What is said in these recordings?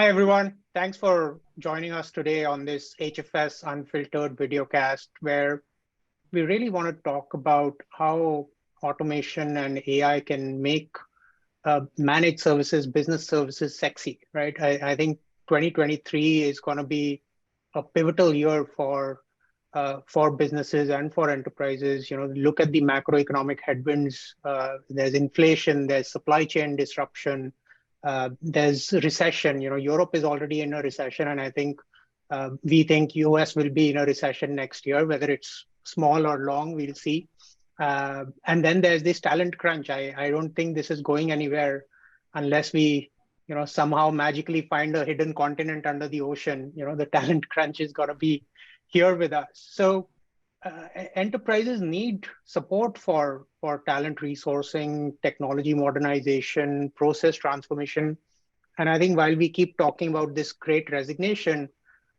Hi, everyone. Thanks for joining us today on this HFS Unfiltered videocast, where we really want to talk about how automation and AI can make managed services, business services sexy, right? I think 2023 is going to be a pivotal year for businesses and for enterprises. Look at the macroeconomic headwinds. There's inflation, there's supply chain disruption, there's recession. Europe is already in a recession, and I think we think US will be in a recession next year, whether it's small or long, we'll see. And then there's this talent crunch. I don't think this is going anywhere unless we, somehow magically find a hidden continent under the ocean. The talent crunch is going to be here with us. So enterprises need support for talent resourcing, technology modernization, process transformation. And I think while we keep talking about this great resignation,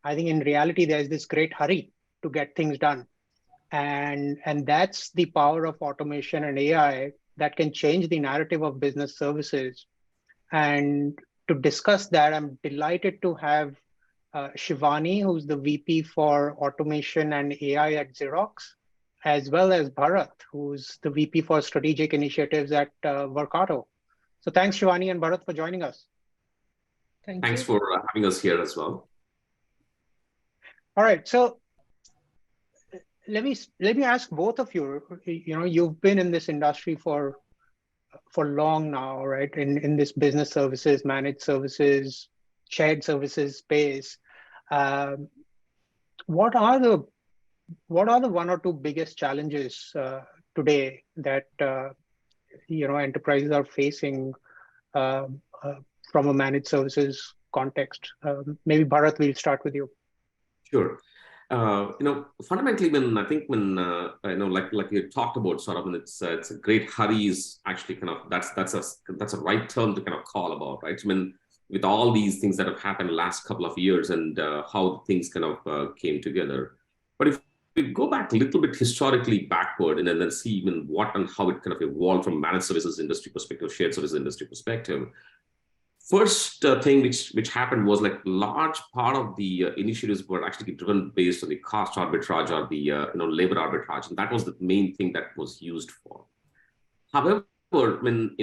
I think in reality, there's this great hurry to get things done. And that's the power of automation and AI that can change the narrative of business services. And to discuss that, I'm delighted to have Shivani, who's the VP for Automation and AI at Xerox, as well as Bharat, who's the VP for Strategic Initiatives at Workato. So thanks, Shivani and Bharat, for joining us. Thanks for having us here as well. All right, so let me ask both of you. You've been in this industry for long now, right? In this business services, managed services, shared services space. What are the one or two biggest challenges today that enterprises are facing from a managed services context? Maybe Bharat, we'll start with you. Sure. Fundamentally, like you talked about, sort of, and it's a great hurry is actually kind of that's a right term to kind of call about, right? With all these things that have happened the last couple of years and how things kind of came together. But if we go back a little bit historically backward and then see even what and how it kind of evolved from managed services industry perspective, shared services industry perspective. First thing which happened was like large part of the initiatives were actually driven based on the cost arbitrage or the labor arbitrage, and that was the main thing that was used for. However, when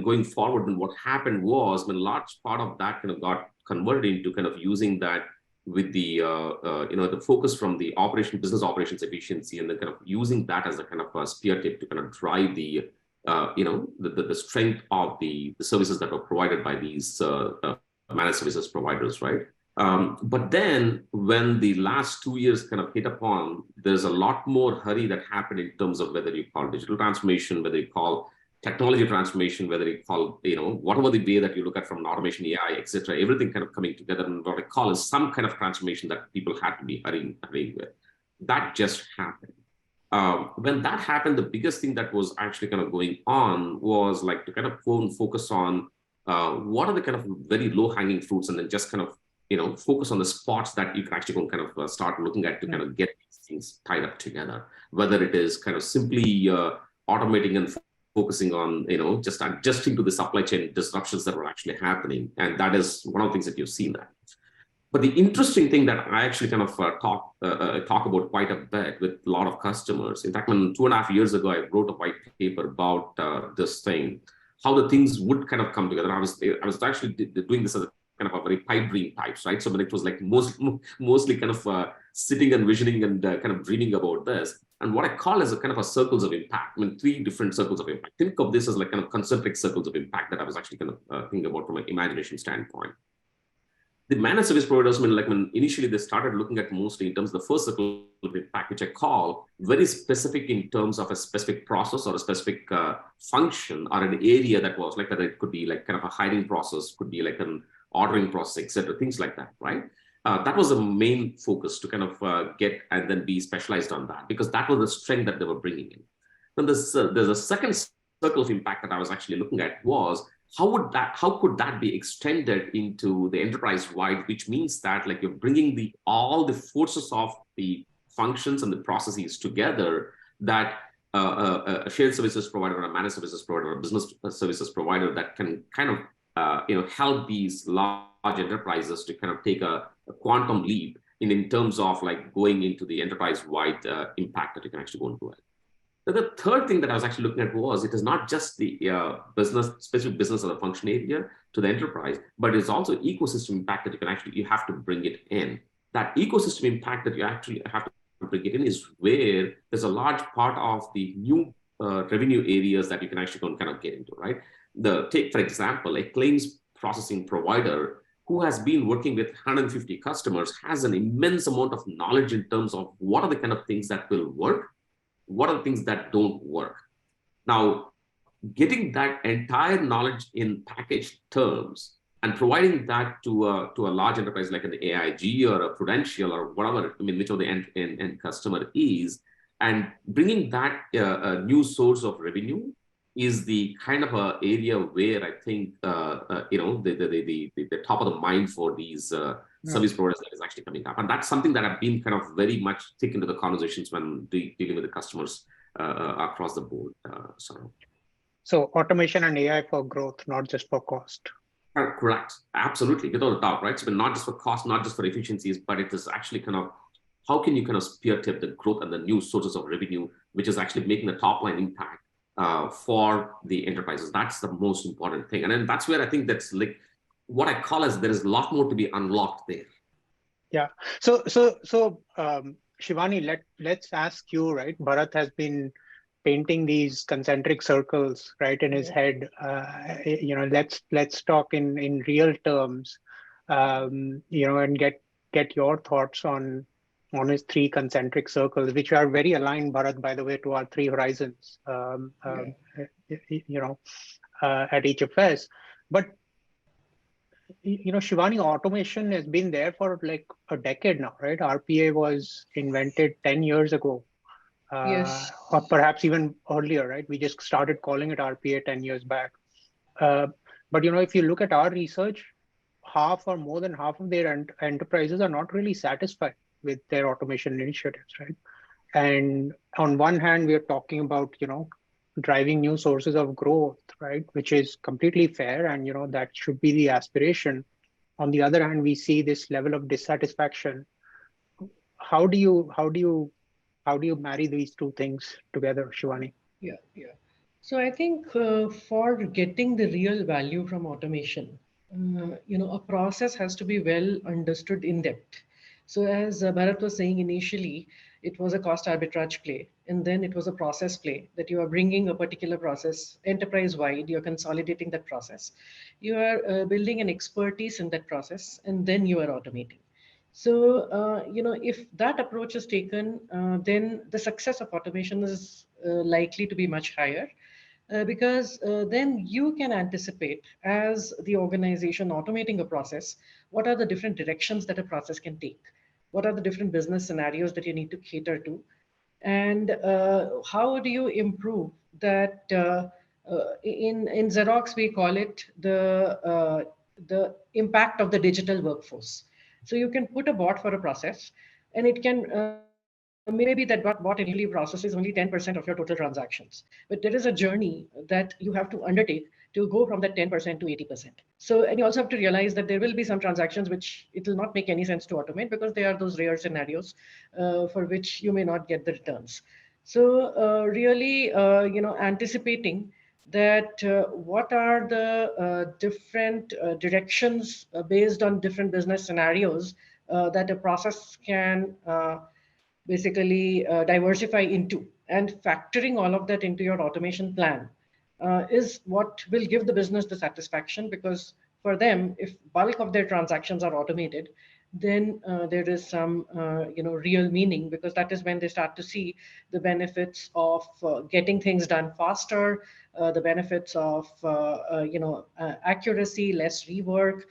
going forward, then what happened was when large part of that kind of got converted into kind of using that with the the focus from the business operations efficiency, and then kind of using that as a kind of a spear tip to kind of drive the the strength of the services that were provided by these managed services providers, right? But then when the last 2 years kind of hit upon, there's a lot more hurry that happened in terms of whether you call digital transformation, whether you call technology transformation, whether you call, whatever the way that you look at from automation, AI, etc., everything kind of coming together. And what I call is some kind of transformation that people had to be hurrying with. That just happened. When that happened, the biggest thing that was actually kind of going on was like to kind of go and focus on what are the kind of very low-hanging fruits, and then just kind of focus on the spots that you can actually go and kind of start looking at to kind of get these things tied up together. Whether it is kind of simply automating and focusing on just adjusting to the supply chain disruptions that were actually happening, and that is one of the things that you've seen that. But the interesting thing that I actually kind of talk about quite a bit with a lot of customers. In fact, when 2.5 years ago, I wrote a white paper about this thing, how the things would kind of come together. I was actually doing this as a kind of a very pipe dream types, right? So when it was like mostly kind of sitting and visioning and kind of dreaming about this. And what I call as a kind of a circles of impact. 3 different circles of impact. Think of this as like kind of concentric circles of impact that I was actually kind of thinking about from an imagination standpoint. The managed service providers, when initially they started looking at mostly in terms of the first circle of impact, which I call very specific in terms of a specific process or a specific function or an area that was like that. It could be like kind of a hiring process, could be like an ordering process, etc., things like that, right? That was the main focus to kind of get and then be specialized on that, because that was the strength that they were bringing in. Then there's a second circle of impact that I was actually looking at was how could that be extended into the enterprise-wide, which means that like you're bringing all the forces of the functions and the processes together that a shared services provider or a managed services provider or a business services provider that can kind of help these large enterprises to kind of take a quantum leap in terms of like going into the enterprise-wide impact that you can actually go into it. The third thing that I was actually looking at was it is not just the specific business or the function area to the enterprise, but it's also ecosystem impact that you have to bring it in. That ecosystem impact that you actually have to bring it in is where there's a large part of the new revenue areas that you can actually go and kind of get into, right? Take, for example, a claims processing provider who has been working with 150 customers has an immense amount of knowledge in terms of what are the kind of things that will work, what are the things that don't work. Now, getting that entire knowledge in packaged terms and providing that to a large enterprise like an AIG or a Prudential or whatever, I mean, whichever the end customer is, and bringing that new source of revenue is the kind of a area where I think the top of the mind for these service providers that is actually coming up, and that's something that I've been kind of very much taken into the conversations when dealing with the customers across the board. So automation and AI for growth, not just for cost. Correct, absolutely, without a doubt, right? So not just for cost, not just for efficiencies, but it is actually kind of how can you kind of spear tip the growth and the new sources of revenue, which is actually making the top line impact for the enterprises. That's the most important thing. And then that's where I think that's like what I call as there is a lot more to be unlocked there. Yeah. So Shivani, let's ask you, right? Bharat has been painting these concentric circles, right, in his head. Let's talk in real terms, and get your thoughts on his three concentric circles, which are very aligned, Bharat, by the way, to our three horizons, at HFS. But, Shivani, automation has been there for like a decade now, right? RPA was invented 10 years ago, Yes. or perhaps even earlier, right? We just started calling it RPA 10 years back. But, if you look at our research, half or more than half of their enterprises are not really satisfied with their automation initiatives, right? And on one hand, we are talking about, driving new sources of growth, right? Which is completely fair. And, that should be the aspiration. On the other hand, we see this level of dissatisfaction. How do you marry these two things together, Shivani? Yeah. So I think for getting the real value from automation, a process has to be well understood in depth. So as Bharat was saying initially, it was a cost arbitrage play, and then it was a process play that you are bringing a particular process enterprise-wide, you're consolidating that process. You are building an expertise in that process, and then you are automating. So, if that approach is taken, then the success of automation is likely to be much higher. Because then you can anticipate as the organization automating a process, what are the different directions that a process can take? What are the different business scenarios that you need to cater to? And how do you improve that? In Xerox, we call it the impact of the digital workforce. So you can put a bot for a process, and it can maybe that bot initially processes only 10% of your total transactions. But there is a journey that you have to undertake to go from that 10% to 80%. So, and you also have to realize that there will be some transactions which it will not make any sense to automate because they are those rare scenarios for which you may not get the returns. So really, anticipating that what are the different directions based on different business scenarios that a process can basically diversify into, and factoring all of that into your automation plan is what will give the business the satisfaction, because for them, if bulk of their transactions are automated, then there is some real meaning, because that is when they start to see the benefits of getting things done faster, the benefits of accuracy, less rework,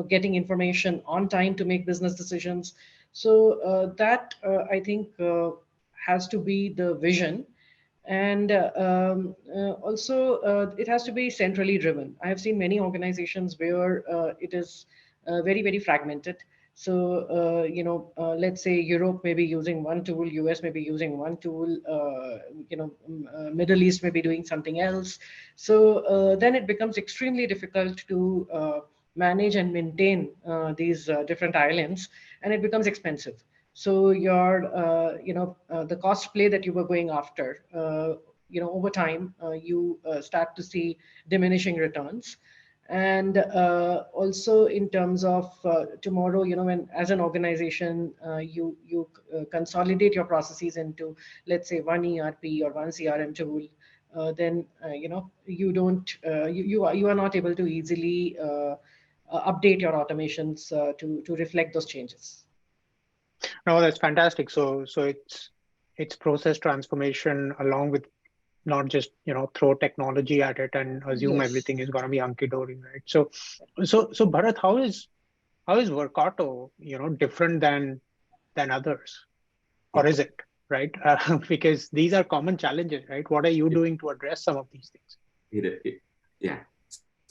getting information on time to make business decisions. So that I think has to be the vision. And also it has to be centrally driven. I have seen many organizations where it is very, very fragmented. So, let's say Europe may be using one tool, US may be using one tool, Middle East may be doing something else. So then it becomes extremely difficult to manage and maintain these different islands, and it becomes expensive. So the cost play that you were going after, over time, you start to see diminishing returns. And also in terms of tomorrow, when as an organization you consolidate your processes into, let's say, one ERP or one CRM tool, then you don't you are not able to easily update your automations to reflect those changes. No, that's fantastic. So it's process transformation along with not just throw technology at it and assume Yes. everything is going to be hunky dory, right? So Bharat, how is Workato different than others, or is it, right? Because these are common challenges, right? What are you doing to address some of these things? Yeah.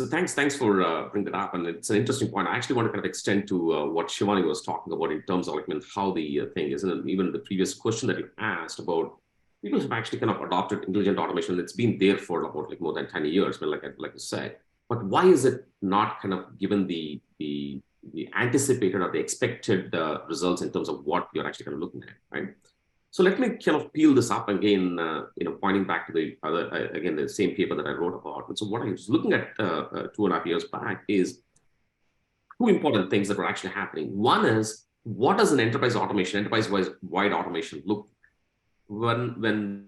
So thanks for bringing that up, and it's an interesting point. I actually want to kind of extend to what Shivani was talking about in terms of how the thing is, and even the previous question that you asked about people have actually kind of adopted intelligent automation. It's been there for about more than 10 years, but like you said, but why is it not kind of given the anticipated or the expected results in terms of what you're actually kind of looking at, right? So let me kind of peel this up again, pointing back to the other, again, the same paper that I wrote about. And so what I was looking at 2.5 years back is two important things that were actually happening. One is, what does an enterprise-wide automation look like? When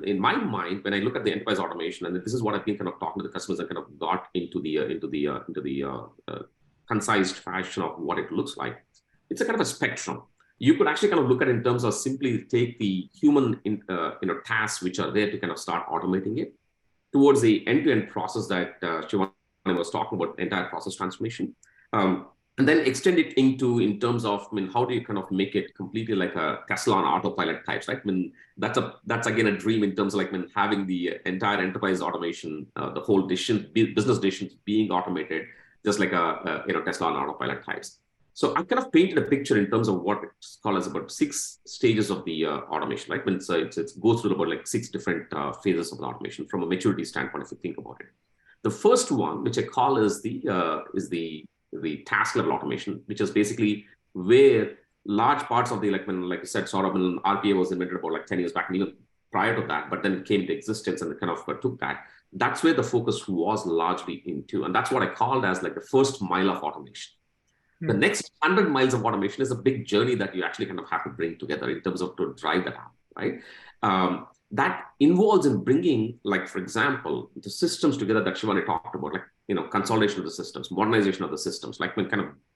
in my mind, when I look at the enterprise automation, and this is what I've been kind of talking to the customers and kind of got into the concised fashion of what it looks like. It's a kind of a spectrum. You could actually kind of look at it in terms of simply take the human tasks which are there to kind of start automating it towards the end-to-end process that Shivani was talking about, entire process transformation. And then extend it in terms of, how do you kind of make it completely like a Tesla on autopilot types, right? That's again a dream in terms of having the entire enterprise automation, the whole business decisions being automated, just like a Tesla on autopilot types. So I kind of painted a picture in terms of what it's called as about 6 stages of the automation, right? It goes through about 6 different phases of the automation from a maturity standpoint, if you think about it. The first one, which I call is the task level automation, which is basically where large parts of the, like you said, sort of when RPA was invented about 10 years back, and even prior to that, but then it came into existence and it kind of took that. That's where the focus was largely into. And that's what I called as the first mile of automation. The next 100 miles of automation is a big journey that you actually kind of have to bring together in terms of to drive that out, right? That involves in bringing, for example, the systems together that Shivani talked about, consolidation of the systems, modernization of the systems,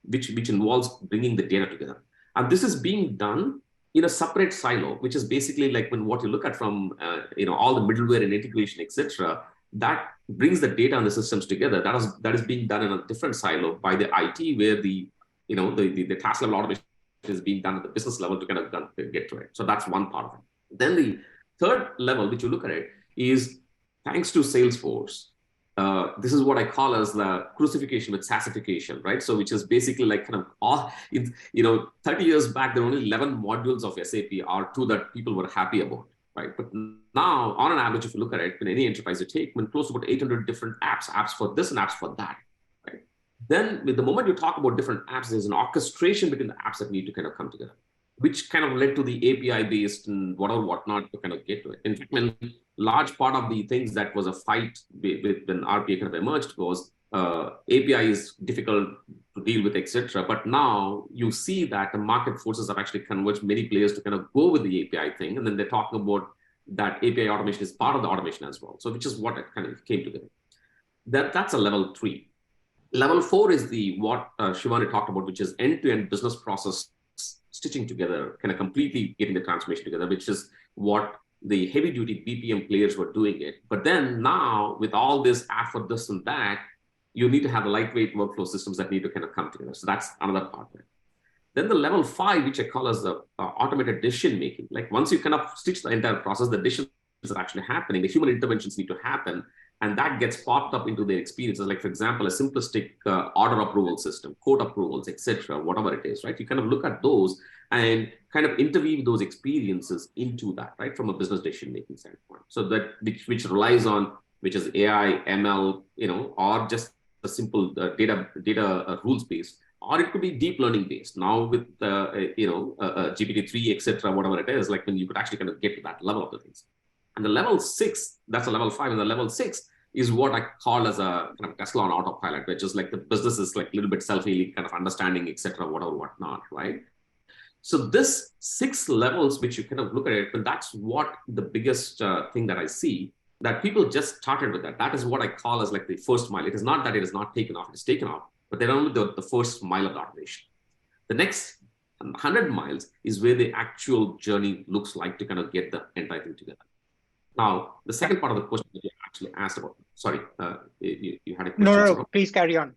which involves bringing the data together. And this is being done in a separate silo, which is basically when what you look at from all the middleware and integration, etc., that brings the data and the systems together. That is being done in a different silo by the IT, where the task level automation is being done at the business level to kind of get to it. So that's one part of it. Then the third level, which you look at it, is thanks to Salesforce. This is what I call as the crucifixion with SaaSification, right? So which is basically kind of all, 30 years back, there were only 11 modules of SAP R2 that people were happy about, right? But now, on an average, if you look at it, in any enterprise you take, close to about 800 different apps for this and apps for that, right? Then with the moment you talk about different apps, there's an orchestration between the apps that need to kind of come together, which kind of led to the API-based and whatnot to kind of get to it. In fact, large part of the things that was a fight when RPA kind of emerged was API is difficult to deal with, etc. But now you see that the market forces have actually converged many players to kind of go with the API thing. And then they're talking about that API automation is part of the automation as well. So which is what it kind of came together. That's a level 3. Level 4 is what Shivani talked about, which is end-to-end business process stitching together, kind of completely getting the transformation together, which is what the heavy-duty BPM players were doing it. But then now, with all this app for this and that, you need to have the lightweight workflow systems that need to kind of come together. So that's another part of it. Then the level 5, which I call as the automated decision making. Once you kind of stitch the entire process, the decisions are actually happening, the human interventions need to happen, and that gets popped up into their experiences. Like, for example, a simplistic order approval system, code approvals, etc., whatever it is, right? You kind of look at those and kind of interweave those experiences into that, right, from a business decision-making standpoint. So that which relies on, which is AI, ML, or just a simple data rules-based, or it could be deep learning based. Now with GPT-3, etc., whatever it is, like when you could actually kind of get to that level of the things. And the level 6, that's a level 5, and the level 6 is what I call as a kind of Tesla on autopilot, which is like the business is like a little bit self-healing, kind of understanding, etc., whatever, whatnot, right? So this 6 levels, which you kind of look at it, and that's what the biggest thing that I see, that people just started with that. That is what I call as like the first mile. It is not that it is not taken off, it is taken off, but they're only the first mile of the automation. The next 100 miles is where the actual journey looks like to kind of get the entire thing together. Now, the second part of the question that you actually asked about, sorry, you had a question. No, please carry on.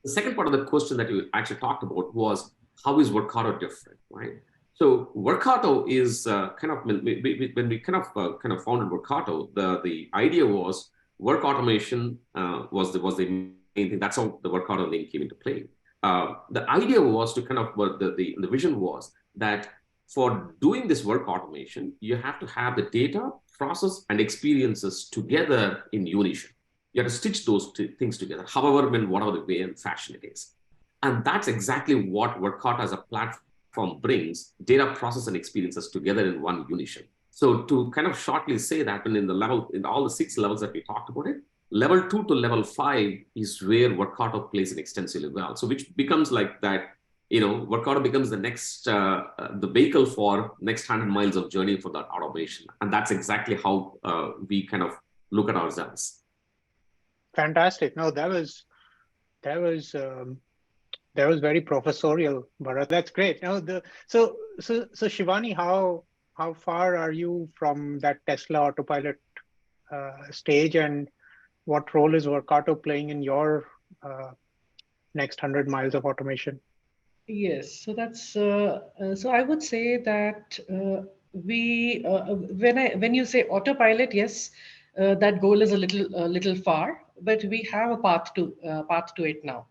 The second part of the question that you actually talked about was, how is Workato different, right? So Workato is kind of, when we kind of founded Workato, the idea was work automation was the main thing. That's how the Workato name came into play. The idea was to kind of, the vision was that for doing this work automation, you have to have the data, process, and experiences together in unison. You have to stitch those things together, however, in whatever the way and fashion it is. And that's exactly what Workato as a platform brings, data, process, and experiences together in one unison. So to kind of shortly say that, in all the 6 levels that we talked about it, level 2 to level 5 is where Workato plays an extensively well. So which becomes like that, Workato becomes the next, the vehicle for next 100 miles of journey for that automation. And that's exactly how we kind of look at ourselves. Fantastic. No, that was very professorial, Bharat. That's great. Now, so Shivani, how far are you from that Tesla autopilot stage, and what role is Workato playing in your next 100 miles of automation? Yes, so that's so I would say that when you say autopilot, yes, that goal is a little far, but we have a path to it now.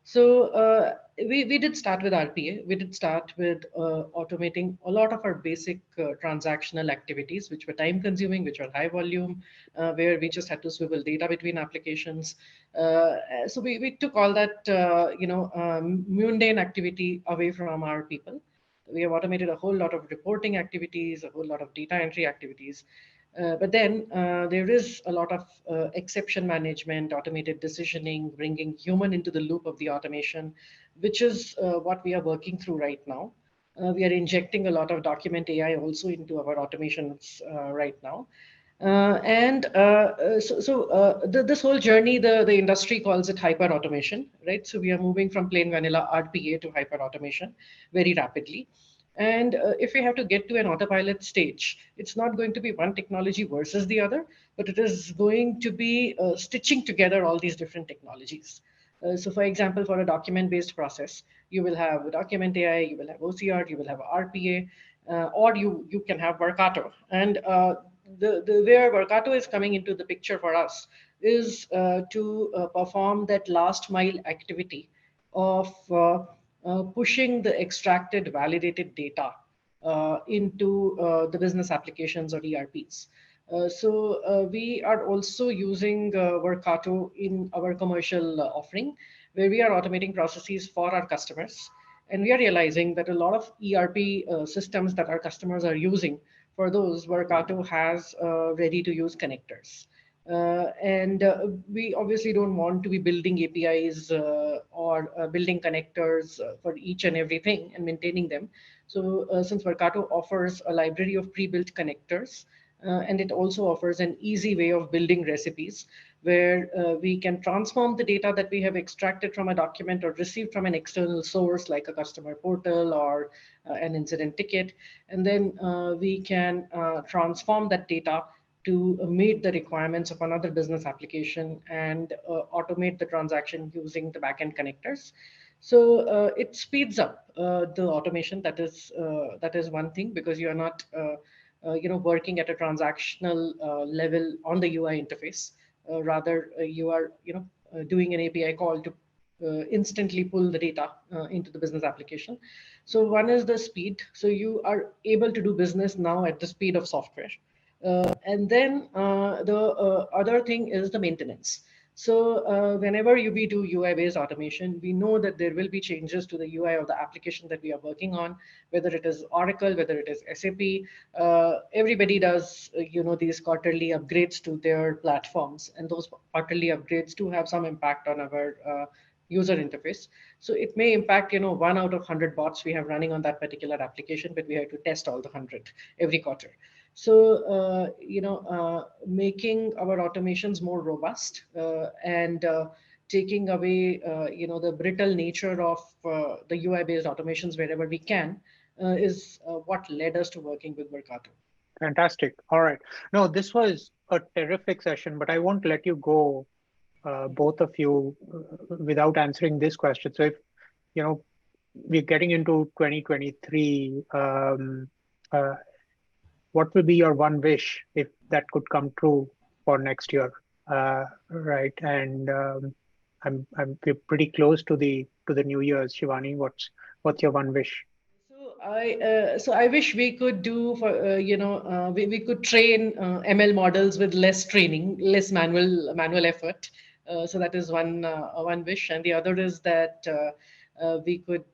So we did start with RPA. We did start with automating a lot of our basic transactional activities, which were time consuming, which were high volume, where we just had to swivel data between applications. So we took all that mundane activity away from our people. We have automated a whole lot of reporting activities, a whole lot of data entry activities. But then there is a lot of exception management, automated decisioning, bringing human into the loop of the automation, which is what we are working through right now. We are injecting a lot of document AI also into our automations right now. This whole journey, the industry calls it hyper automation, right? So we are moving from plain vanilla RPA to hyper automation very rapidly. And if we have to get to an autopilot stage, it's not going to be one technology versus the other, but it is going to be stitching together all these different technologies. So for example, for a document-based process, you will have document AI, you will have OCR, you will have RPA, or you can have Workato. And the where Workato is coming into the picture for us is to perform that last mile activity of pushing the extracted, validated data into the business applications or ERPs. So we are also using Workato in our commercial offering, where we are automating processes for our customers. And we are realizing that a lot of ERP systems that our customers are using, for those, Workato has ready-to-use connectors. We obviously don't want to be building APIs or building connectors for each and everything and maintaining them. So since Workato offers a library of pre-built connectors, and it also offers an easy way of building recipes where we can transform the data that we have extracted from a document or received from an external source like a customer portal or an incident ticket. And then we can transform that data to meet the requirements of another business application and automate the transaction using the backend connectors. So it speeds up the automation. That is one thing, because you are not working at a transactional level on the UI interface. Rather, you are, doing an API call to instantly pull the data into the business application. So one is the speed. So you are able to do business now at the speed of software. And then the other thing is the maintenance. So whenever we do UI-based automation, we know that there will be changes to the UI of the application that we are working on, whether it is Oracle, whether it is SAP. Everybody does, these quarterly upgrades to their platforms, and those quarterly upgrades do have some impact on our user interface. So it may impact, 1 out of 100 bots we have running on that particular application, but we have to test all the 100 every quarter. So, making our automations more robust and taking away, the brittle nature of the UI-based automations wherever we can is what led us to working with Workato. Fantastic. All right. No, this was a terrific session, but I won't let you go, both of you, without answering this question. So if, we're getting into 2023, what will be your one wish if that could come true for next year? Right. And we're pretty close to the New Year's. Shivani, what's your one wish? So I wish we could do for we could train ML models with less training, less manual effort. So that is one wish, and the other is that we could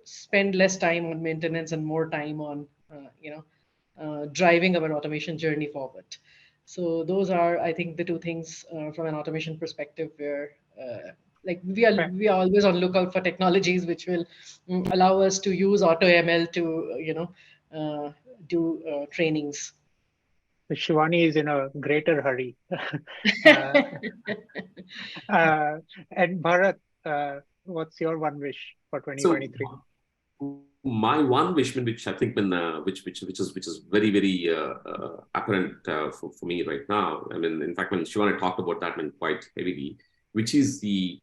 spend less time on maintenance and more time on driving our automation journey forward. So those are, I think, the two things from an automation perspective where. We are always on lookout for technologies which will allow us to use AutoML to do trainings. Shivani is in a greater hurry. And Bharat, what's your one wish for 2023? So, my one wish, which I think, which is very, very apparent for me right now. I mean, in fact, when Shivani talked about that, quite heavily, which is the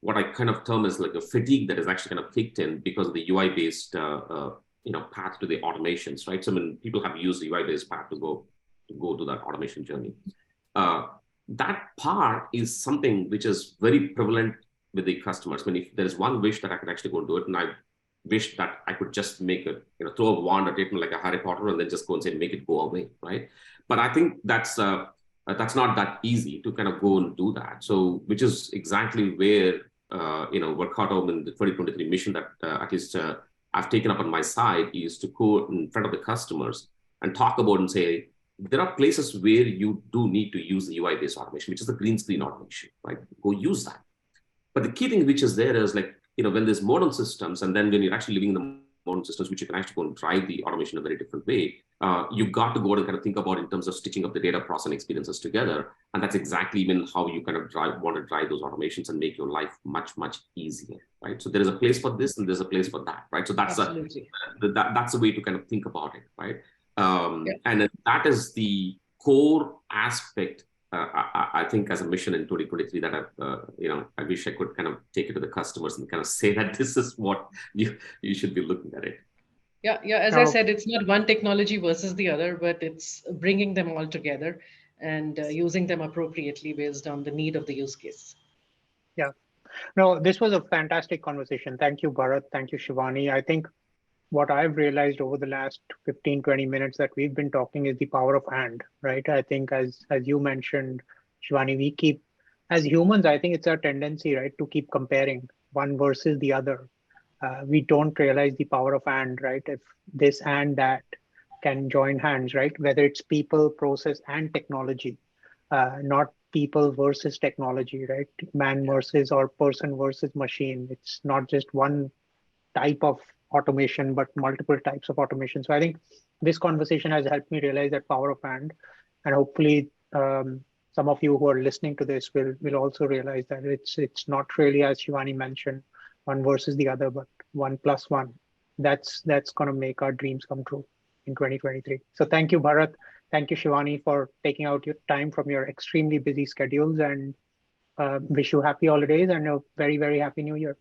what I kind of term as like a fatigue that is actually kind of kicked in because of the UI-based path to the automations, right? So people have used the UI-based path to go to that automation journey. That part is something which is very prevalent with the customers. If there's one wish that I could actually go and do it, and I wish that I could just make it, throw a wand at it like a Harry Potter and then just go and say, make it go away, right? But I think that's not that easy to kind of go and do that. So, which is exactly where, Workato in the 2023 mission that at least I've taken up on my side is to go in front of the customers and talk about and say, there are places where you do need to use the UI-based automation, which is the green screen automation, right? Go use that. But the key thing which is there is like, when there's modern systems and then when you're actually living in the modern systems, which you can actually go and drive the automation in a very different way, you've got to go and kind of think about in terms of stitching up the data processing experiences together. And that's exactly even how you kind of want to drive those automations and make your life much, much easier, right? So there is a place for this and there's a place for that, right? So that's that's a way to kind of think about it, right? And that is the core aspect, I think, as a mission in 2023 that I wish I could kind of take it to the customers and kind of say that this is what you should be looking at it. Yeah. As I said, it's not one technology versus the other, but it's bringing them all together and using them appropriately based on the need of the use case. Yeah. No, this was a fantastic conversation. Thank you, Bharat. Thank you, Shivani. I think what I've realized over the last 15, 20 minutes that we've been talking is the power of and, right? I think as you mentioned, Shivani, we keep, as humans, I think it's our tendency, right, to keep comparing one versus the other. We don't realize the power of and, right? If this and that can join hands, right? Whether it's people, process, and technology, not people versus technology, right? Man versus or person versus machine. It's not just one type of automation, but multiple types of automation. So I think this conversation has helped me realize that power of and hopefully some of you who are listening to this will also realize that it's not really, as Shivani mentioned, one versus the other, but 1 + 1. That's going to make our dreams come true in 2023. So thank you, Bharat. Thank you, Shivani, for taking out your time from your extremely busy schedules, and wish you happy holidays and a very, very happy new year.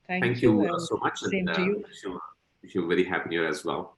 Thank you so much. Same to you. Wish you a very happy new year as well.